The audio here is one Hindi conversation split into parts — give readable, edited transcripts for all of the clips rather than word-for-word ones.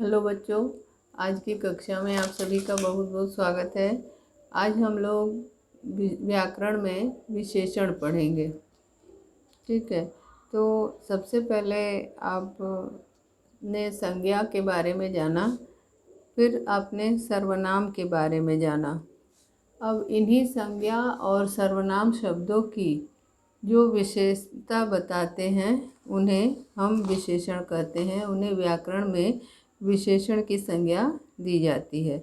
हेलो बच्चों, आज की कक्षा में आप सभी का बहुत बहुत स्वागत है। आज हम लोग व्याकरण में विशेषण पढ़ेंगे। ठीक है, तो सबसे पहले आपने संज्ञा के बारे में जाना, फिर आपने सर्वनाम के बारे में जाना। अब इन्हीं संज्ञा और सर्वनाम शब्दों की जो विशेषता बताते हैं उन्हें हम विशेषण कहते हैं। उन्हें व्याकरण में विशेषण की संज्ञा दी जाती है।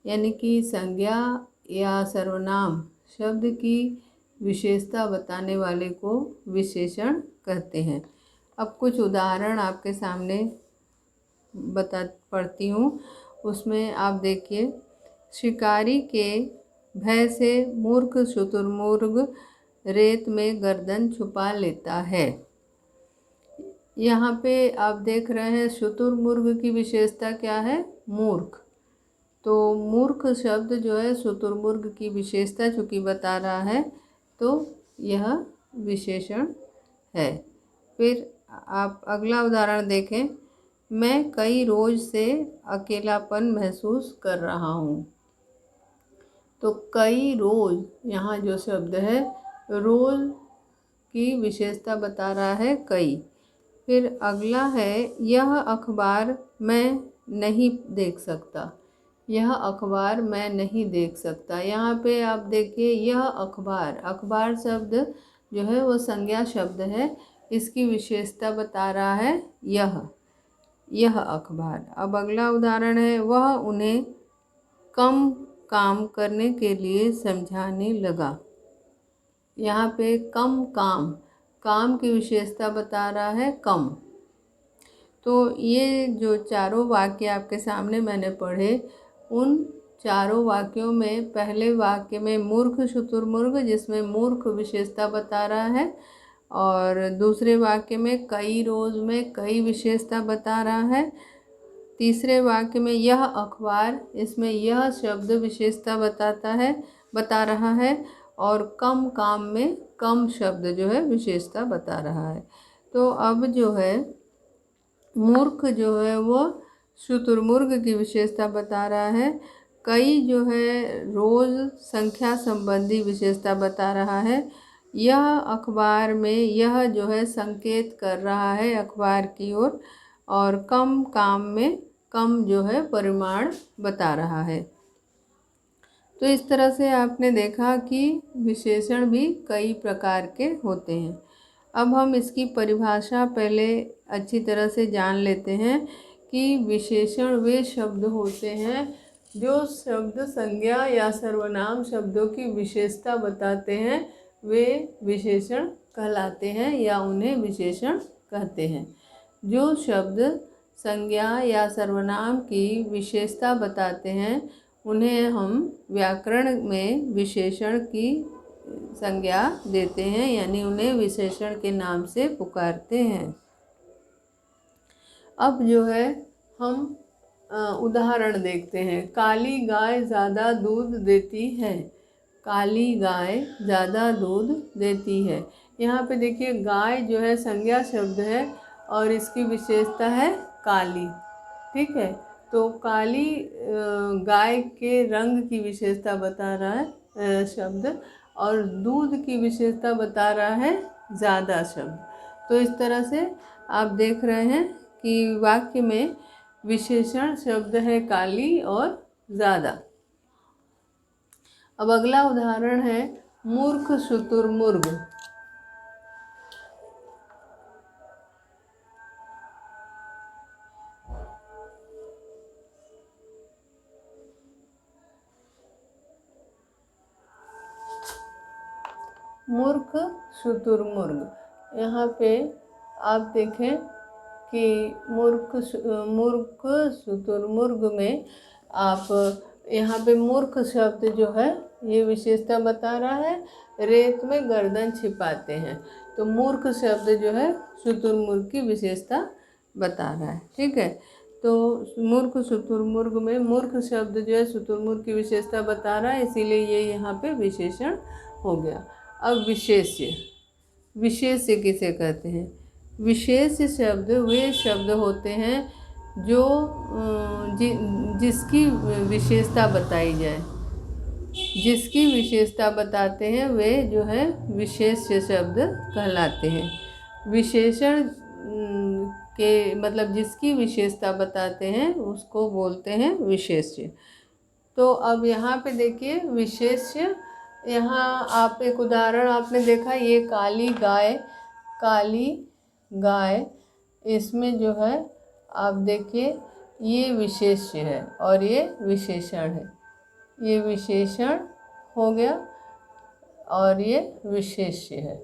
यानी कि संज्ञा या सर्वनाम शब्द की विशेषता बताने वाले को विशेषण कहते हैं। अब कुछ उदाहरण आपके सामने पढ़ती हूँ। उसमें आप देखिए, शिकारी के भय से मूर्ख शुतुरमुर्ग रेत में गर्दन छुपा लेता है। यहाँ पे आप देख रहे हैं शुतुरमुर्ग की विशेषता क्या है? मूर्ख। तो मूर्ख शब्द जो है शुतुरमुर्ग की विशेषता चूँकि बता रहा है, तो यह विशेषण है। फिर आप अगला उदाहरण देखें, मैं कई रोज से अकेलापन महसूस कर रहा हूँ। तो कई रोज, यहाँ जो शब्द है रोज की विशेषता बता रहा है कई। फिर अगला है, यह अखबार मैं नहीं देख सकता। यह अखबार मैं नहीं देख सकता। यहाँ पे आप देखिए, यह अखबार, अखबार शब्द जो है वो संज्ञा शब्द है। इसकी विशेषता बता रहा है यह अखबार। अब अगला उदाहरण है, वह उन्हें कम काम करने के लिए समझाने लगा। यहाँ पे कम काम की विशेषता बता रहा है कम। तो ये जो चारों वाक्य आपके सामने मैंने पढ़े, उन चारों वाक्यों में पहले वाक्य में मूर्ख शुतुरमुर्ग, जिसमें मूर्ख विशेषता बता रहा है, और दूसरे वाक्य में कई रोज में कई विशेषता बता रहा है। तीसरे वाक्य में यह अखबार, इसमें यह शब्द विशेषता बता रहा है, और कम काम में कम शब्द जो है विशेषता बता रहा है। तो अब जो है मूर्ख जो है वो शुतुरमुर्ग की विशेषता बता रहा है। कई जो है रोज संख्या संबंधी विशेषता बता रहा है। यह अखबार में यह जो है संकेत कर रहा है अखबार की ओर, और कम काम में कम जो है परिमाण बता रहा है। तो इस तरह से आपने देखा कि विशेषण भी कई प्रकार के होते हैं। अब हम इसकी परिभाषा पहले अच्छी तरह से जान लेते हैं कि विशेषण वे शब्द होते हैं जो शब्द संज्ञा या सर्वनाम शब्दों की विशेषता बताते हैं, वे विशेषण कहलाते हैं या उन्हें विशेषण कहते हैं। जो शब्द संज्ञा या सर्वनाम की विशेषता बताते हैं उन्हें हम व्याकरण में विशेषण की संज्ञा देते हैं, यानी उन्हें विशेषण के नाम से पुकारते हैं। अब जो है हम उदाहरण देखते हैं। काली गाय ज़्यादा दूध देती है। काली गाय ज़्यादा दूध देती है। यहाँ पे देखिए, गाय जो है संज्ञा शब्द है और इसकी विशेषता है काली। ठीक है, तो काली गाय के रंग की विशेषता बता रहा है शब्द, और दूध की विशेषता बता रहा है ज़्यादा शब्द। तो इस तरह से आप देख रहे हैं कि वाक्य में विशेषण शब्द है काली और ज़्यादा। अब अगला उदाहरण है मूर्ख शुतुरमुर्ग। मूर्ख शुतुरमुर्ग, यहाँ पे आप देखें कि मूर्ख शुतुरमुर्ग में आप यहाँ पे मूर्ख शब्द जो है ये विशेषता बता रहा है रेत में गर्दन छिपाते हैं। तो मूर्ख शब्द जो है शुतुरमुर्ग की विशेषता बता रहा है। ठीक है, तो मूर्ख शुतुरमुर्ग में मूर्ख शब्द जो है शुतुरमुर्ग की विशेषता बता रहा है, इसीलिए ये यहाँ पे विशेषण हो गया। अब विशेष्य किसे कहते हैं? विशेष शब्द वे शब्द होते हैं जो जिसकी विशेषता बताई जाए, जिसकी विशेषता बताते हैं वे जो है विशेष्य शब्द कहलाते हैं। विशेषण के मतलब जिसकी विशेषता बताते हैं उसको बोलते हैं विशेष्य। तो अब यहाँ पे देखिए विशेष्य, यहाँ आप एक उदाहरण आपने देखा, ये काली गाय, काली गाय, इसमें जो है आप देखिए ये विशेष्य है और ये विशेषण है। ये विशेषण हो गया और ये विशेष्य है।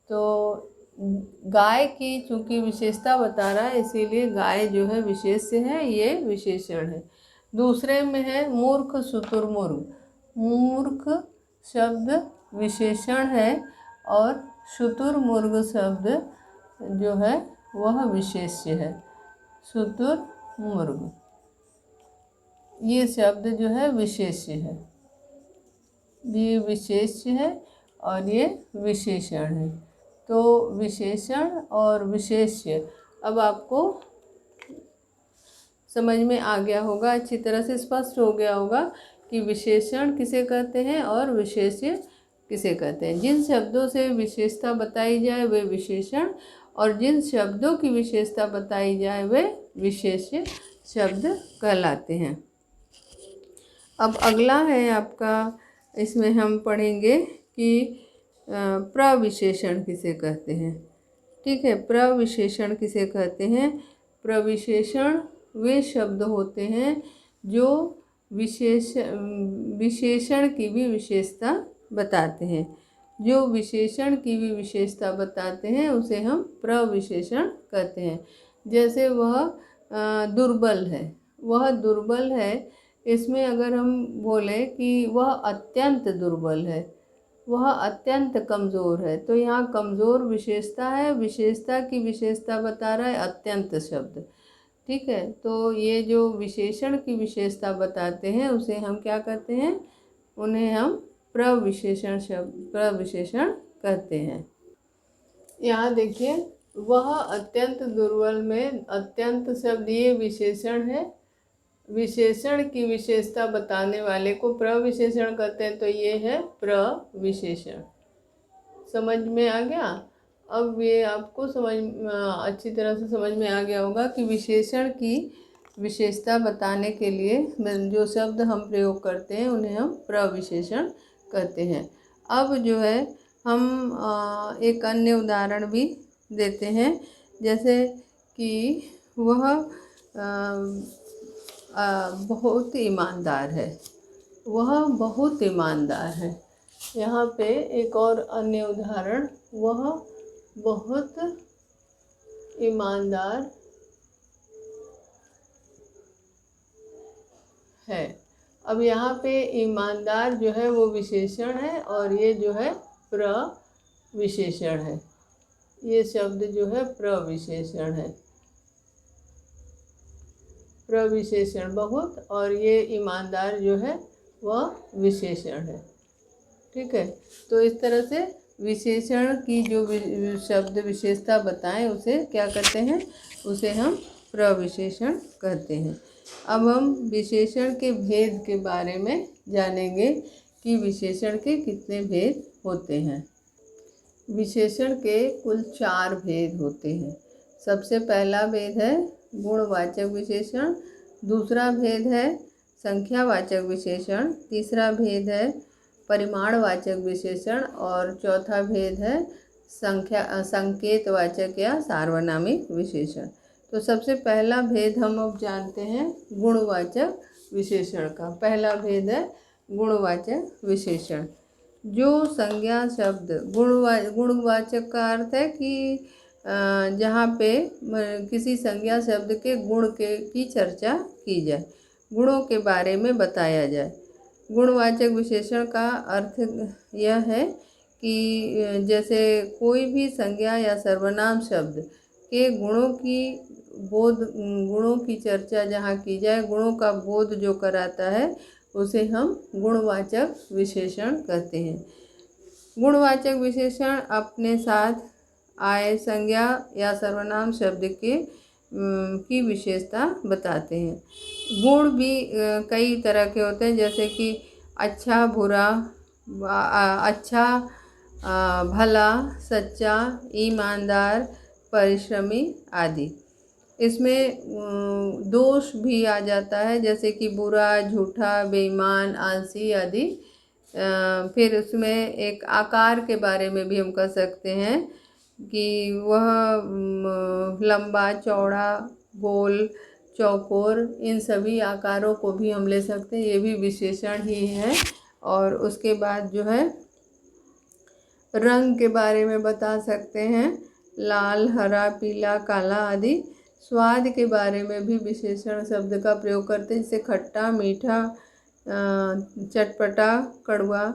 तो गाय की चूँकि विशेषता बता रहा है इसीलिए गाय जो है विशेष्य है, ये विशेषण है। दूसरे में है मूर्ख शुतुरमुर्ग। मूर्ख शब्द विशेषण है और शुतुरमुर्ग शब्द जो है वह विशेष्य है। शुतुरमुर्ग ये शब्द जो है विशेष्य है, ये विशेष्य है और ये विशेषण है। तो विशेषण और विशेष्य अब आपको समझ में आ गया होगा, अच्छी तरह से स्पष्ट हो गया होगा कि विशेषण किसे कहते हैं और विशेष्य किसे कहते हैं। जिन शब्दों से विशेषता बताई जाए वे विशेषण और जिन शब्दों की विशेषता बताई जाए वे विशेष्य शब्द कहलाते हैं। अब अगला है आपका, इसमें हम पढ़ेंगे कि प्रविशेषण किसे कहते हैं। ठीक है, प्रविशेषण किसे कहते हैं। प्रविशेषण वे शब्द होते हैं जो विशेषण की भी विशेषता बताते हैं। जो विशेषण की भी विशेषता बताते हैं उसे हम प्रविशेषण कहते हैं। जैसे वह दुर्बल है, वह दुर्बल है, इसमें अगर हम बोलें कि वह अत्यंत दुर्बल है, वह अत्यंत कमज़ोर है, तो यहाँ कमज़ोर विशेषता है, विशेषता की विशेषता बता रहा है अत्यंत शब्द। ठीक है, तो ये जो विशेषण की विशेषता बताते हैं उसे हम क्या कहते हैं, उन्हें हम प्रविशेषण शब्द प्रविशेषण कहते हैं। यहाँ देखिए वह अत्यंत दुर्बल में अत्यंत शब्द ये विशेषण है, विशेषण की विशेषता बताने वाले को प्रविशेषण कहते हैं, तो ये है प्रविशेषण। समझ में आ गया। अब ये आपको अच्छी तरह से समझ में आ गया होगा कि विशेषण की विशेषता बताने के लिए जो शब्द हम प्रयोग करते हैं उन्हें हम प्रविशेषण कहते हैं। अब जो है हम एक अन्य उदाहरण भी देते हैं, जैसे कि वह बहुत ईमानदार है, वह बहुत ईमानदार है। यहाँ पे एक और अन्य उदाहरण, वह बहुत ईमानदार है। अब यहाँ पे ईमानदार जो है वो विशेषण है और ये जो है प्रविशेषण है। ये शब्द जो है प्रविशेषण है, प्रविशेषण बहुत, और ये ईमानदार जो है वह विशेषण है। ठीक है, तो इस तरह से विशेषण की जो शब्द विशेषता बताएं उसे क्या कहते हैं, उसे हम प्रविशेषण कहते हैं। अब हम विशेषण के भेद के बारे में जानेंगे कि विशेषण के कितने भेद होते हैं। विशेषण के कुल 4 भेद होते हैं। सबसे पहला भेद है गुणवाचक विशेषण, दूसरा भेद है संख्यावाचक विशेषण, तीसरा भेद है परिमाणवाचक विशेषण और चौथा भेद है संकेतवाचक या सार्वनामिक विशेषण। तो सबसे पहला भेद हम अब जानते हैं गुणवाचक विशेषण का। पहला भेद है गुणवाचक विशेषण। जो संज्ञा शब्द गुणवाचक का अर्थ है कि जहाँ पे किसी संज्ञा शब्द के गुण की चर्चा की जाए, गुणों के बारे में बताया जाए। गुणवाचक विशेषण का अर्थ यह है कि जैसे कोई भी संज्ञा या सर्वनाम शब्द के गुणों की चर्चा जहाँ की जाए, गुणों का बोध जो कराता है उसे हम गुणवाचक विशेषण कहते हैं। गुणवाचक विशेषण अपने साथ आए संज्ञा या सर्वनाम शब्द के की विशेषता बताते हैं। गुण भी कई तरह के होते हैं, जैसे कि अच्छा, बुरा, अच्छा, भला, सच्चा, ईमानदार, परिश्रमी आदि। इसमें दोष भी आ जाता है, जैसे कि बुरा, झूठा, बेईमान, आलसी आदि। फिर उसमें एक आकार के बारे में भी हम कह सकते हैं कि वह लंबा, चौड़ा, गोल, चौकोर, इन सभी आकारों को भी हम ले सकते हैं, ये भी विशेषण ही है। और उसके बाद जो है रंग के बारे में बता सकते हैं, लाल, हरा, पीला, काला आदि। स्वाद के बारे में भी विशेषण शब्द का प्रयोग करते हैं, जैसे खट्टा, मीठा, चटपटा, कड़वा।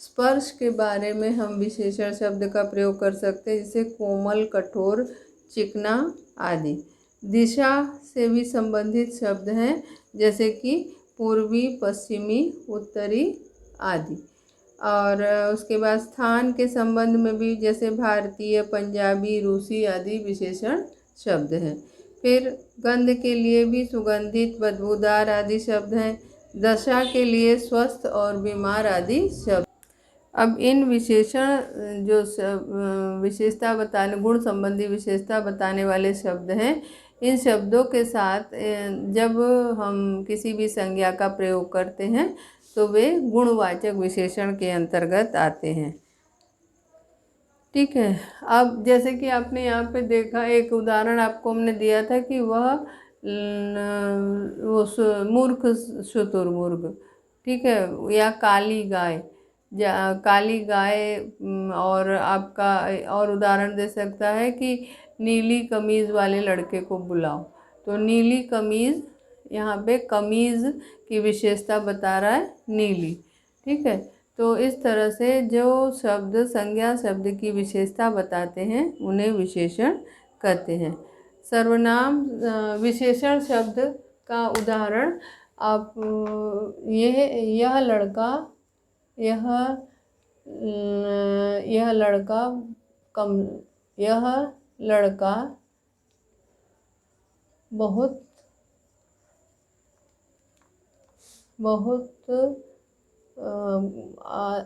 स्पर्श के बारे में हम विशेषण शब्द का प्रयोग कर सकते हैं, जैसे कोमल, कठोर, चिकना आदि। दिशा से भी संबंधित शब्द हैं, जैसे कि पूर्वी, पश्चिमी, उत्तरी आदि। और उसके बाद स्थान के संबंध में भी, जैसे भारतीय, पंजाबी, रूसी आदि विशेषण शब्द हैं। फिर गंध के लिए भी सुगंधित, बदबूदार आदि शब्द हैं। दशा के लिए स्वस्थ और बीमार आदि शब्द। अब इन विशेषण जो विशेषता बताने, गुण संबंधी विशेषता बताने वाले शब्द हैं, इन शब्दों के साथ जब हम किसी भी संज्ञा का प्रयोग करते हैं तो वे गुणवाचक विशेषण के अंतर्गत आते हैं। ठीक है। अब जैसे कि आपने यहाँ पे देखा, एक उदाहरण आपको हमने दिया था कि वह वो मूर्ख शुतुरमुर्ग, ठीक है, या काली गाय। काली गाय, और आपका और उदाहरण दे सकता है कि नीली कमीज़ वाले लड़के को बुलाओ। तो नीली कमीज़, यहाँ पे कमीज़ की विशेषता बता रहा है नीली। ठीक है। तो इस तरह से जो शब्द संज्ञा शब्द की विशेषता बताते हैं उन्हें विशेषण कहते हैं। सर्वनाम विशेषण शब्द का उदाहरण आप यह लड़का, यह लड़का यह लड़का बहुत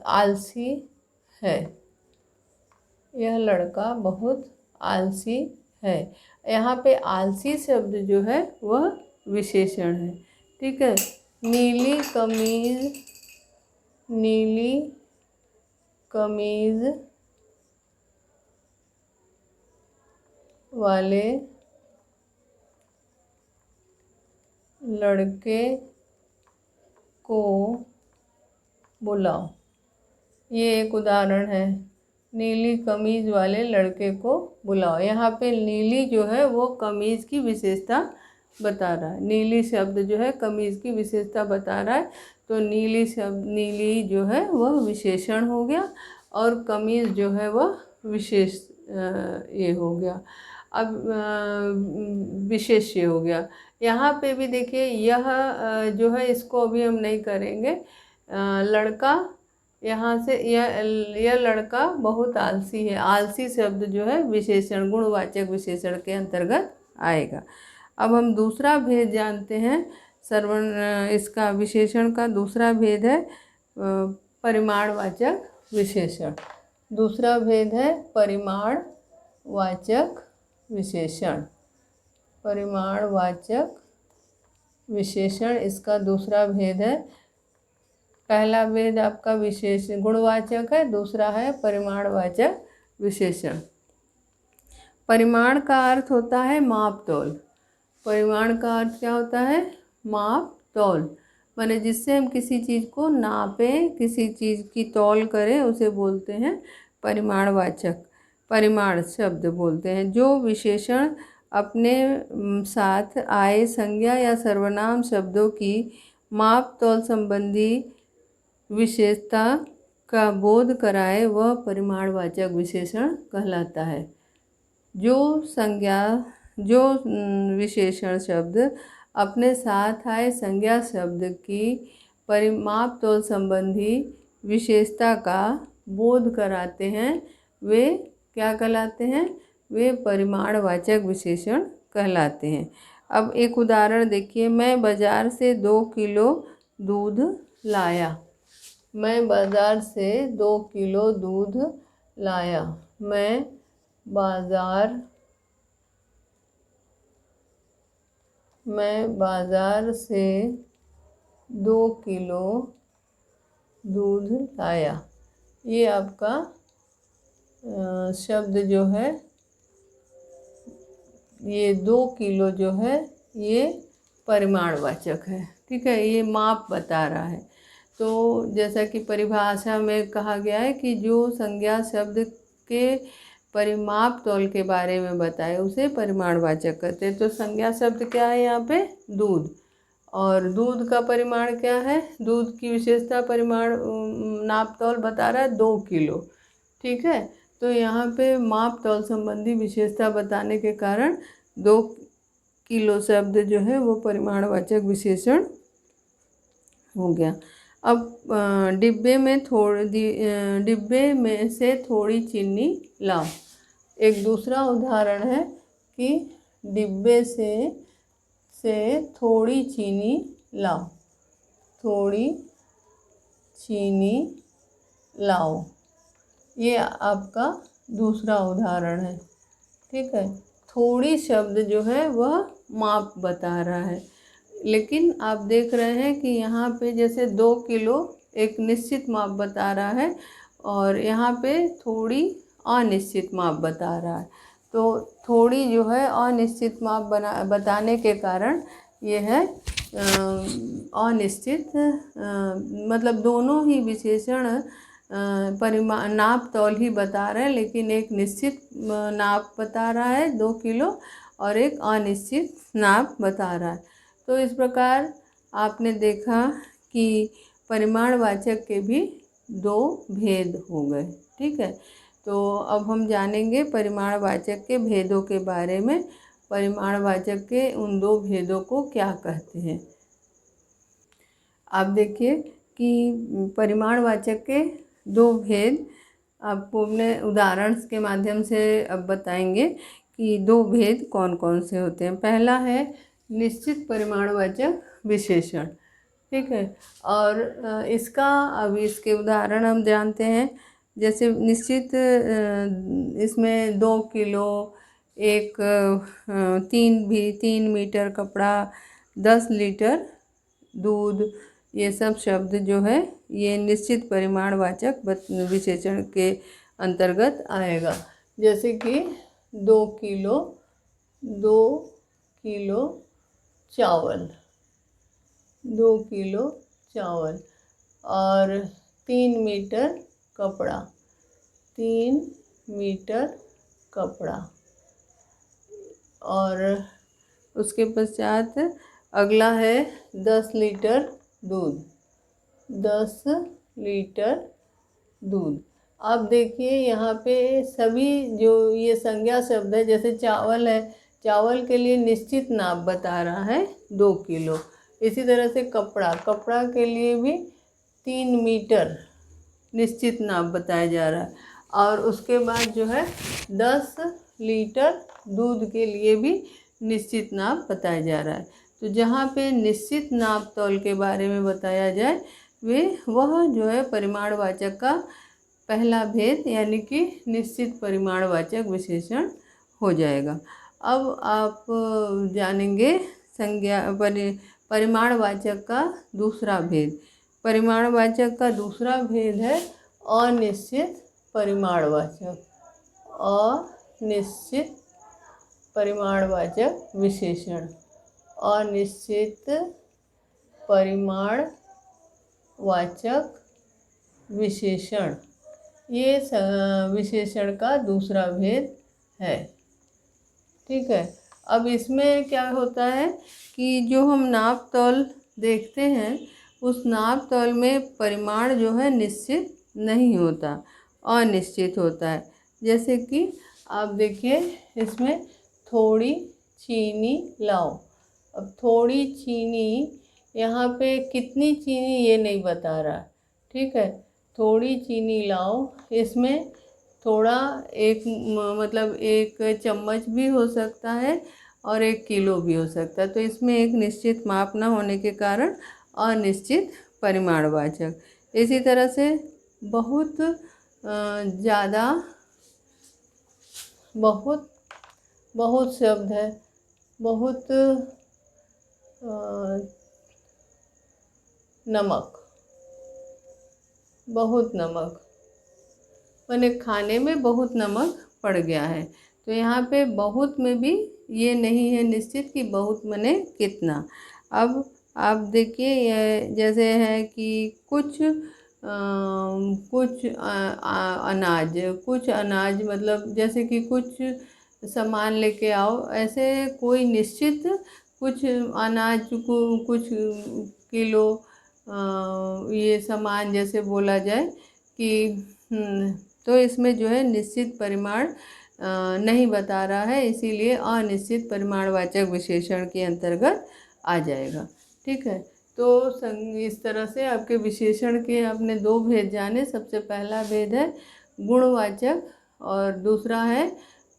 आलसी है। यह लड़का बहुत आलसी है। यहाँ पे आलसी शब्द जो है वह विशेषण है। ठीक है। नीली कमीज वाले लड़के को बुलाओ। ये एक उदाहरण है, नीली कमीज वाले लड़के को बुलाओ। यहाँ पे नीली जो है वो कमीज की विशेषता बता रहा है। नीली शब्द जो है कमीज की विशेषता बता रहा है। तो नीली जो है वह विशेषण हो गया और कमीज जो है वह विशेष ये हो गया। अब विशेष्य हो गया। यहाँ पे भी देखिए, यह जो है इसको अभी हम नहीं करेंगे। लड़का, यहाँ से यह लड़का बहुत आलसी है। आलसी शब्द जो है विशेषण, गुणवाचक विशेषण के अंतर्गत आएगा। अब हम दूसरा भेद जानते हैं। इसका विशेषण का दूसरा भेद है परिमाणवाचक विशेषण। दूसरा भेद है परिमाणवाचक विशेषण। परिमाणवाचक विशेषण इसका दूसरा भेद है। पहला भेद आपका विशेषण गुणवाचक है, दूसरा है परिमाणवाचक विशेषण। परिमाण का अर्थ होता है माप तौल। परिमाण का अर्थ क्या होता है? माप तौल। माने जिससे हम किसी चीज़ को नापें, किसी चीज़ की तौल करें, उसे बोलते हैं परिमाणवाचक। परिमाण शब्द बोलते हैं। जो विशेषण अपने साथ आए संज्ञा या सर्वनाम शब्दों की माप तौल संबंधी विशेषता का बोध कराए, वह परिमाणवाचक विशेषण कहलाता है। जो विशेषण शब्द अपने साथ आए संज्ञा शब्द की परिमाप तौल संबंधी विशेषता का बोध कराते हैं, वे क्या कहलाते हैं? वे परिमाणवाचक विशेषण कहलाते हैं। अब एक उदाहरण देखिए, मैं बाज़ार से 2 किलो दूध लाया। मैं बाज़ार से 2 किलो दूध लाया। मैं बाज़ार से 2 किलो दूध लाया। ये आपका शब्द जो है, ये 2 किलो जो है ये परिमाणवाचक है। ठीक है, ये माप बता रहा है। तो जैसा कि परिभाषा में कहा गया है कि जो संज्ञा शब्द के परिमाप तौल के बारे में बताए उसे परिमाणवाचक कहते हैं। तो संज्ञा शब्द क्या है यहाँ पे? दूध। और दूध का परिमाण क्या है? दूध की विशेषता परिमाण नाप तौल बता रहा है 2 किलो। ठीक है, तो यहाँ पे माप तौल संबंधी विशेषता बताने के कारण 2 किलो शब्द जो है वो परिमाणवाचक विशेषण हो गया। अब डिब्बे में से थोड़ी चीनी लाओ। एक दूसरा उदाहरण है कि डिब्बे से थोड़ी चीनी लाओ। थोड़ी चीनी लाओ, ये आपका दूसरा उदाहरण है। ठीक है, थोड़ी शब्द जो है वह माप बता रहा है, लेकिन आप देख रहे हैं कि यहाँ पे जैसे 2 किलो एक निश्चित माप बता रहा है और यहाँ पे थोड़ी अनिश्चित माप बता रहा है। तो थोड़ी जो है अनिश्चित माप बताने के कारण ये है अनिश्चित, मतलब दोनों ही विशेषण परिमाण नाप तौल ही बता रहे हैं, लेकिन एक निश्चित नाप बता रहा है 2 किलो और एक अनिश्चित नाप बता रहा है। तो इस प्रकार आपने देखा कि परिमाणवाचक के भी 2 भेद हो गए। ठीक है, तो अब हम जानेंगे परिमाणवाचक के भेदों के बारे में। परिमाणवाचक के उन 2 भेदों को क्या कहते हैं। आप देखिए कि परिमाणवाचक के 2 भेद आपको अपने उदाहरण के माध्यम से अब बताएंगे कि 2 भेद कौन कौन से होते हैं। पहला है निश्चित परिमाणवाचक विशेषण। ठीक है, और इसके उदाहरण हम जानते हैं। जैसे निश्चित, इसमें 2 किलो, 3 मीटर कपड़ा, 10 लीटर दूध, ये सब शब्द जो है ये निश्चित परिमाणवाचक विशेषण के अंतर्गत आएगा। जैसे कि 2 किलो चावल, 2 किलो चावल, और 3 मीटर कपड़ा, 3 मीटर कपड़ा। और उसके पश्चात अगला है 10 लीटर दूध, 10 लीटर दूध। आप देखिए यहाँ पे सभी जो ये संज्ञा शब्द है, जैसे चावल है, चावल के लिए निश्चित नाप बता रहा है 2 किलो। इसी तरह से कपड़ा के लिए भी 3 मीटर निश्चित नाप बताया जा रहा है। और उसके बाद जो है 10 लीटर दूध के लिए भी निश्चित नाप बताया जा रहा है। तो जहाँ पे निश्चित नाप तौल के बारे में बताया जाए वह जो है परिमाणवाचक का पहला भेद, यानी कि निश्चित परिमाणवाचक विशेषण हो जाएगा। अब आप जानेंगे परिमाणवाचक का दूसरा भेद। परिमाणवाचक का दूसरा भेद है अनिश्चित परिमाणवाचक। अनिश्चित परिमाणवाचक विशेषण। अनिश्चित परिमाणवाचक विशेषण, ये विशेषण का दूसरा भेद है। ठीक है, अब इसमें क्या होता है कि जो हम नाप तौल देखते हैं उस नाप तौल में परिमाण जो है निश्चित नहीं होता, अनिश्चित होता है। जैसे कि आप देखिए इसमें थोड़ी चीनी लाओ। अब थोड़ी चीनी, यहाँ पे कितनी चीनी ये नहीं बता रहा। ठीक है, थोड़ी चीनी लाओ, इसमें थोड़ा मतलब 1 चम्मच भी हो सकता है और 1 किलो भी हो सकता है। तो इसमें एक निश्चित माप न होने के कारण अनिश्चित परिमाणवाचक। इसी तरह से बहुत ज़्यादा, बहुत बहुत शब्द है, बहुत नमक, बहुत नमक माने खाने में बहुत नमक पड़ गया है। तो यहाँ पे बहुत में भी ये नहीं है निश्चित कि बहुत माने कितना। अब आप देखिए ये जैसे है कि कुछ अनाज, कुछ अनाज मतलब जैसे कि कुछ सामान लेके आओ, ऐसे कोई निश्चित कुछ अनाज को कुछ किलो ये सामान जैसे बोला जाए कि तो इसमें जो है निश्चित परिमाण नहीं बता रहा है, इसीलिए अनिश्चित परिमाणवाचक विशेषण के अंतर्गत आ जाएगा। ठीक है, तो इस तरह से आपके विशेषण के आपने 2 भेद जाने। सबसे पहला भेद है गुणवाचक और दूसरा है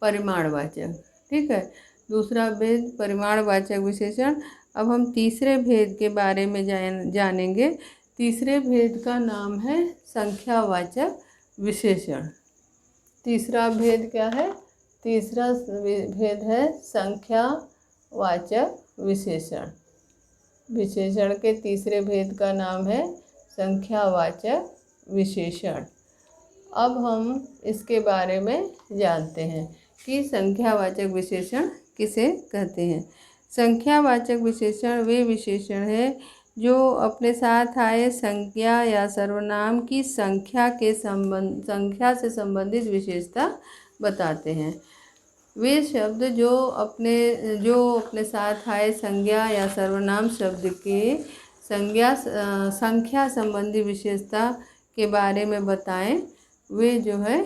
परिमाणवाचक। ठीक है, दूसरा भेद परिमाणवाचक विशेषण। अब हम तीसरे भेद के बारे में जानेंगे। तीसरे भेद का नाम है संख्यावाचक विशेषण। तीसरा भेद क्या है? तीसरा भेद है संख्यावाचक विशेषण। विशेषण के तीसरे भेद का नाम है संख्यावाचक विशेषण। अब हम इसके बारे में जानते हैं कि संख्यावाचक विशेषण किसे कहते हैं। संख्यावाचक विशेषण वे विशेषण है जो अपने साथ आए संज्ञा या सर्वनाम की संख्या से संबंधित विशेषता बताते हैं। वे शब्द जो अपने साथ आए संज्ञा या सर्वनाम शब्द के संख्या संबंधी विशेषता के बारे में बताएं, वे जो है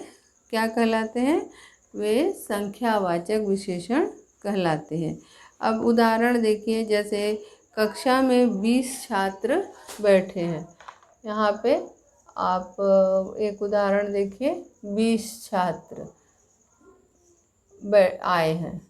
क्या कहलाते हैं? वे संख्यावाचक विशेषण कहलाते हैं। अब उदाहरण देखिए, जैसे कक्षा में 20 छात्र बैठे हैं। यहाँ पे आप एक उदाहरण देखिए, 20 छात्र आए हैं।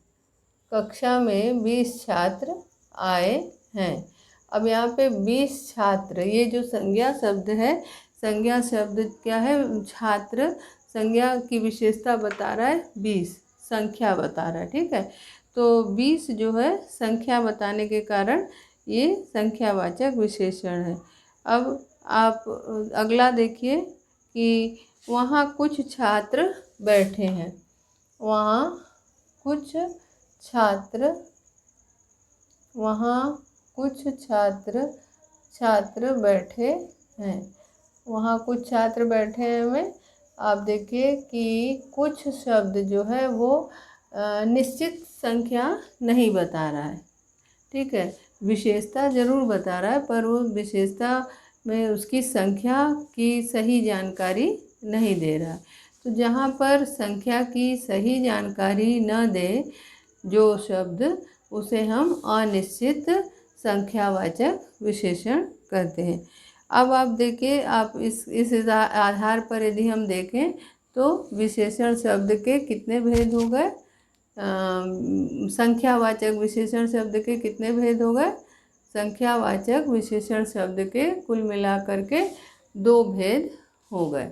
कक्षा में 20 छात्र आए हैं। अब यहाँ पे 20 छात्र, ये जो संज्ञा शब्द है, संज्ञा शब्द क्या है? छात्र संज्ञा की विशेषता बता रहा है, 20 संख्या बता रहा है। ठीक है, तो 20 जो है संख्या बताने के कारण ये संख्यावाचक विशेषण है। अब आप अगला देखिए कि वहाँ कुछ छात्र बैठे हैं। वहाँ कुछ छात्र बैठे हैं। वहाँ कुछ छात्र बैठे हैं में आप देखिए कि कुछ शब्द जो है वो निश्चित संख्या नहीं बता रहा है। ठीक है, विशेषता जरूर बता रहा है पर वो विशेषता में उसकी संख्या की सही जानकारी नहीं दे रहा है। तो जहाँ पर संख्या की सही जानकारी न दे जो शब्द, उसे हम अनिश्चित संख्यावाचक विशेषण कहते हैं। अब आप देखिए, आप इस आधार पर यदि हम देखें तो विशेषण शब्द के कितने भेद हो गए? संख्यावाचक विशेषण शब्द के कितने भेद हो गए? संख्यावाचक विशेषण शब्द के कुल मिलाकर के 2 भेद हो गए।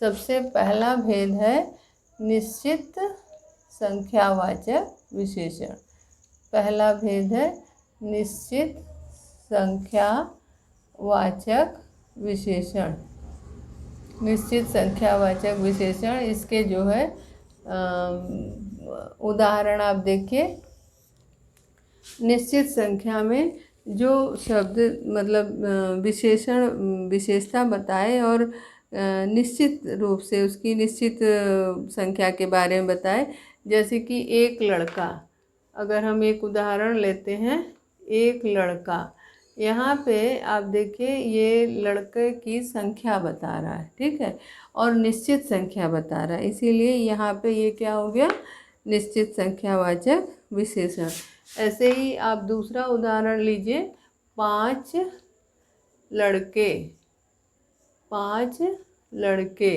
सबसे पहला भेद है निश्चित संख्यावाचक विशेषण। पहला भेद है निश्चित संख्यावाचक विशेषण। निश्चित संख्यावाचक विशेषण, इसके जो है उदाहरण आप देखिए। निश्चित संख्या में जो शब्द मतलब विशेषता बताए और निश्चित रूप से उसकी निश्चित संख्या के बारे में बताए, जैसे कि एक लड़का। अगर हम एक उदाहरण लेते हैं, एक लड़का, यहाँ पे आप देखिए ये लड़के की संख्या बता रहा है। ठीक है, और निश्चित संख्या बता रहा है, इसीलिए यहाँ पे ये क्या हो गया? निश्चित संख्यावाचक विशेषण। ऐसे ही आप दूसरा उदाहरण लीजिए, 5 लड़के। 5 लड़के,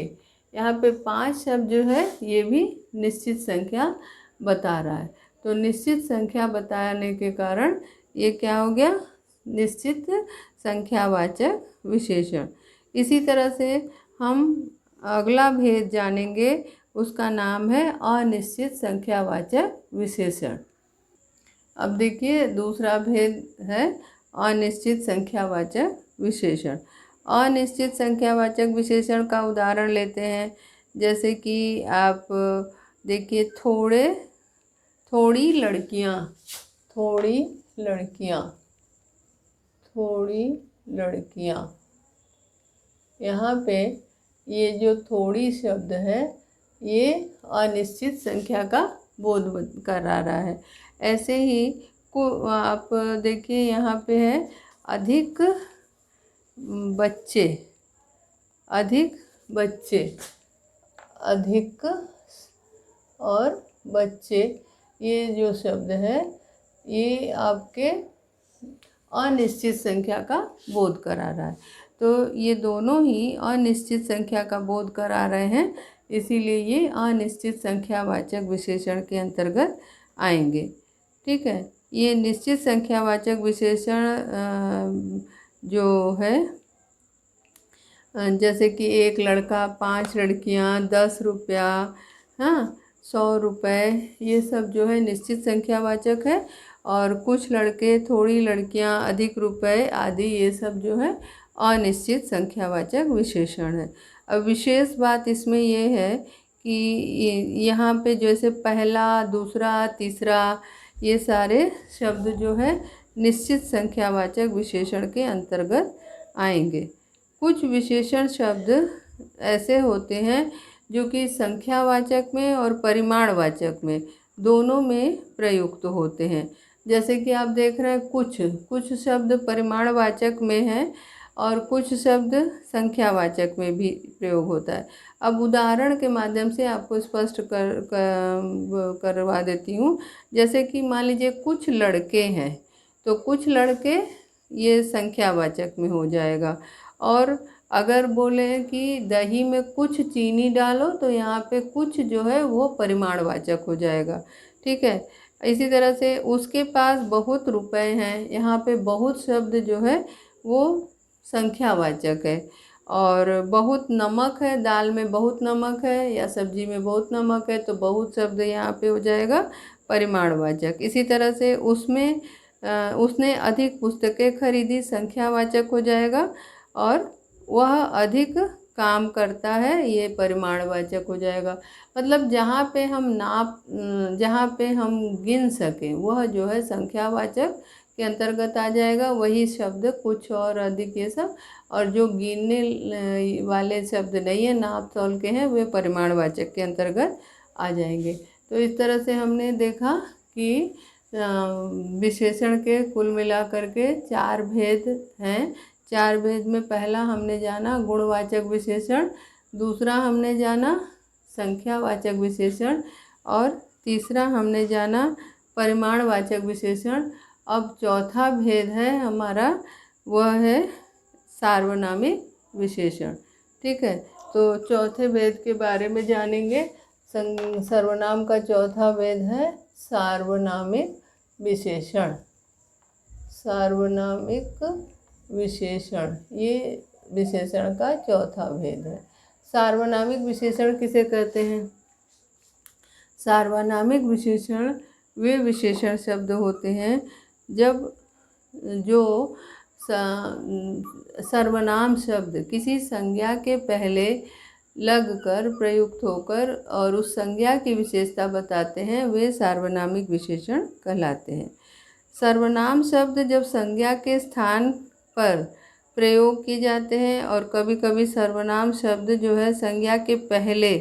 यहाँ पे 5 शब्द जो है ये भी निश्चित संख्या बता रहा है। तो निश्चित संख्या बताने के कारण ये क्या हो गया, निश्चित संख्यावाचक विशेषण। इसी तरह से हम अगला भेद जानेंगे, उसका नाम है अनिश्चित संख्यावाचक विशेषण। अब देखिए दूसरा भेद है अनिश्चित संख्यावाचक विशेषण। अनिश्चित संख्यावाचक विशेषण का उदाहरण लेते हैं, जैसे कि आप देखिए थोड़ी लड़कियाँ, थोड़ी लड़कियाँ, थोड़ी लड़कियाँ। यहाँ पे ये जो थोड़ी शब्द है ये अनिश्चित संख्या का बोध करा रहा है। ऐसे ही आप देखिए यहाँ पे है अधिक बच्चे, अधिक बच्चे, अधिक और बच्चे, ये जो शब्द है ये आपके अनिश्चित संख्या का बोध करा रहा है। तो ये दोनों ही अनिश्चित संख्या का बोध करा रहे हैं, इसीलिए ये अनिश्चित संख्यावाचक विशेषण के अंतर्गत आएंगे। ठीक है, ये निश्चित संख्यावाचक विशेषण जो है, जैसे कि एक लड़का, 5 लड़कियां, 10 रुपया, हाँ 100 रुपये, ये सब जो है निश्चित संख्यावाचक है। और कुछ लड़के, थोड़ी लड़कियां, अधिक रुपए आदि, ये सब जो है अनिश्चित संख्यावाचक विशेषण है। अब विशेष बात इसमें ये है कि यहाँ पे जैसे पहला, दूसरा, तीसरा, ये सारे शब्द जो है निश्चित संख्यावाचक विशेषण के अंतर्गत आएंगे। कुछ विशेषण शब्द ऐसे होते हैं जो कि संख्यावाचक में और परिमाणवाचक में दोनों में प्रयुक्त होते हैं। जैसे कि आप देख रहे हैं कुछ शब्द परिमाणवाचक में है और कुछ शब्द संख्यावाचक में भी प्रयोग होता है। अब उदाहरण के माध्यम से आपको स्पष्ट करवा देती हूँ। जैसे कि मान लीजिए कुछ लड़के हैं, तो कुछ लड़के ये संख्यावाचक में हो जाएगा। और अगर बोले कि दही में कुछ चीनी डालो, तो यहाँ पे कुछ जो है वो परिमाणवाचक हो जाएगा। ठीक है, इसी तरह से उसके पास बहुत रुपए हैं, यहाँ पे बहुत शब्द जो है वो संख्यावाचक है। और बहुत नमक है, दाल में बहुत नमक है या सब्जी में बहुत नमक है, तो बहुत शब्द यहाँ पे हो जाएगा परिमाणवाचक। इसी तरह से उसने अधिक पुस्तकें खरीदी, संख्यावाचक हो जाएगा। और वह अधिक काम करता है, ये परिमाणवाचक हो जाएगा। मतलब जहाँ पे हम गिन सकें वह जो है संख्यावाचक के अंतर्गत आ जाएगा, वही शब्द कुछ और अधिक ये सब। और जो गिनने वाले शब्द नहीं है, नाप तौल के हैं, वे परिमाणवाचक के अंतर्गत आ जाएंगे। तो इस तरह से हमने देखा कि विशेषण के कुल मिलाकर के 4 भेद हैं। 4 भेद में पहला हमने जाना गुणवाचक विशेषण, दूसरा हमने जाना संख्यावाचक विशेषण, और तीसरा हमने जाना परिमाणवाचक विशेषण। अब चौथा भेद है हमारा, वह है सार्वनामिक विशेषण। ठीक है, तो चौथे भेद के बारे में जानेंगे। सर्वनाम का चौथा भेद है सार्वनामिक विशेषण। सार्वनामिक विशेषण, ये विशेषण का चौथा भेद है। सार्वनामिक विशेषण किसे कहते हैं? सार्वनामिक विशेषण वे विशेषण शब्द होते हैं जब जो सर्वनाम शब्द किसी संज्ञा के पहले लगकर प्रयुक्त होकर और उस संज्ञा की विशेषता बताते हैं, वे सार्वनामिक विशेषण कहलाते हैं। सर्वनाम शब्द जब संज्ञा के स्थान पर प्रयोग किए जाते हैं, और कभी कभी सर्वनाम शब्द जो है संज्ञा के पहले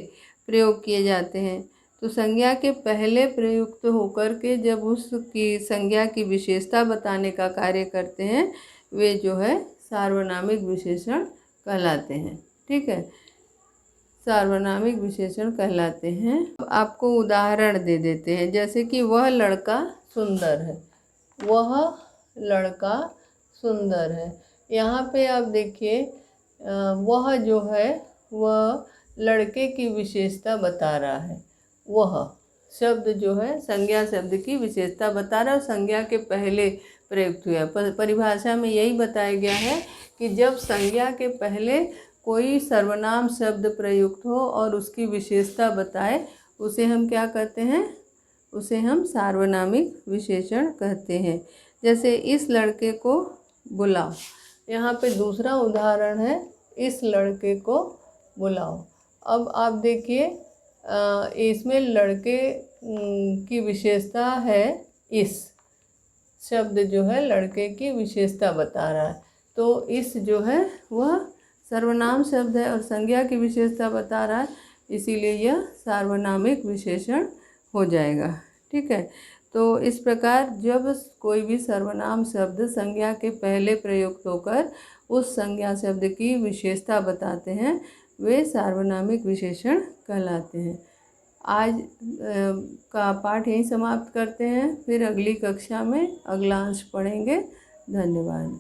प्रयोग किए जाते हैं, तो संज्ञा के पहले प्रयुक्त होकर के जब उसकी संज्ञा की विशेषता बताने का कार्य करते हैं, वे जो है सार्वनामिक विशेषण कहलाते हैं। ठीक है, सार्वनामिक विशेषण कहलाते हैं। अब आपको उदाहरण दे देते हैं, जैसे कि वह लड़का सुंदर है, वह लड़का सुंदर है। यहाँ पे आप देखिए वह जो है वह लड़के की विशेषता बता रहा है, वह शब्द जो है संज्ञा शब्द की विशेषता बता रहा है और संज्ञा के पहले प्रयुक्त हुआ है। परिभाषा में यही बताया गया है कि जब संज्ञा के पहले कोई सर्वनाम शब्द प्रयुक्त हो और उसकी विशेषता बताए, उसे हम क्या कहते हैं? उसे हम सार्वनामिक विशेषण कहते हैं। जैसे इस लड़के को बुलाओ, यहाँ पे दूसरा उदाहरण है, इस लड़के को बुलाओ। अब आप देखिए इसमें लड़के की विशेषता है, इस शब्द जो है लड़के की विशेषता बता रहा है, तो इस जो है वह सर्वनाम शब्द है और संज्ञा की विशेषता बता रहा है, इसीलिए यह सार्वनामिक विशेषण हो जाएगा। ठीक है, तो इस प्रकार जब कोई भी सर्वनाम शब्द संज्ञा के पहले प्रयुक्त होकर उस संज्ञा शब्द की विशेषता बताते हैं, वे सार्वनामिक विशेषण कहलाते हैं। आज का पाठ यहीं समाप्त करते हैं, फिर अगली कक्षा में अगला अंश पढ़ेंगे। धन्यवाद।